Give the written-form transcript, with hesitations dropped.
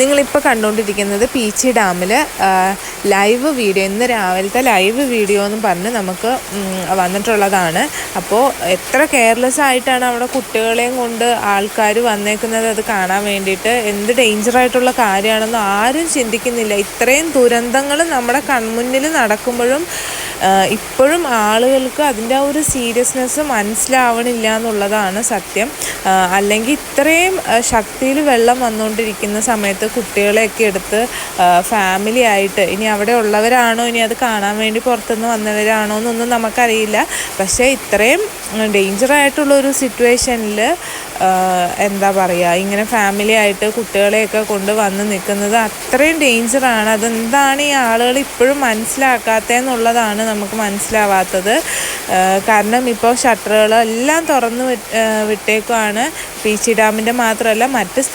നിങ്ങളിപ്പോൾ കണ്ടുകൊണ്ടിരിക്കുന്നത് പീച്ചി ഡാമിൽ ലൈവ് വീഡിയോ, ഇന്ന് രാവിലത്തെ ലൈവ് വീഡിയോ എന്ന് പറഞ്ഞ് നമുക്ക് വന്നിട്ടുള്ളതാണ്. അപ്പോൾ എത്ര കെയർലെസ് ആയിട്ടാണ് അവിടെ കുട്ടികളെയും കൊണ്ട് ആൾക്കാർ വന്നേക്കുന്നത് അത് കാണാൻ വേണ്ടിയിട്ട്. എന്ത് ഡേഞ്ചറായിട്ടുള്ള കാര്യമാണെന്ന് ആരും ചിന്തിക്കുന്നില്ല. ഇത്രയും ദുരന്തങ്ങൾ നമ്മുടെ കൺമുന്നിൽ നടക്കുമ്പോഴും ഇപ്പോഴും ആളുകൾക്ക് അതിൻ്റെ ആ ഒരു സീരിയസ്നെസ് മനസ്സിലാവണില്ല എന്നുള്ളതാണ് സത്യം. അല്ലെങ്കിൽ ഇത്രയും ശക്തിയിൽ വെള്ളം വന്നുകൊണ്ടിരിക്കുന്ന സമയത്ത് കുട്ടികളെയൊക്കെ എടുത്ത് ഫാമിലി ആയിട്ട്, ഇനി അവിടെ ഉള്ളവരാണോ ഇനി അത് കാണാൻ വേണ്ടി പുറത്തുനിന്ന് വന്നവരാണോ എന്നൊന്നും നമുക്കറിയില്ല. പക്ഷേ ഇത്രയും ഡേഞ്ചറായിട്ടുള്ളൊരു സിറ്റുവേഷനിൽ എന്താ പറയുക, ഇങ്ങനെ ഫാമിലി ആയിട്ട് കുട്ടികളെയൊക്കെ കൊണ്ട് വന്ന് നിൽക്കുന്നത് അത്രയും ഡേഞ്ചറാണ്. അതെന്താണ് ഈ ആളുകൾ ഇപ്പോഴും മനസ്സിലാക്കാത്തതെന്നുള്ളതാണ് നമുക്ക് മനസ്സിലാവാത്തത്. കാരണം ഇപ്പോൾ ഷട്ടറുകളെല്ലാം തുറന്ന് വിട്ടേക്കുവാണ്. പീച്ചി ഡാമിൻ്റെ മാത്രമല്ല മറ്റ്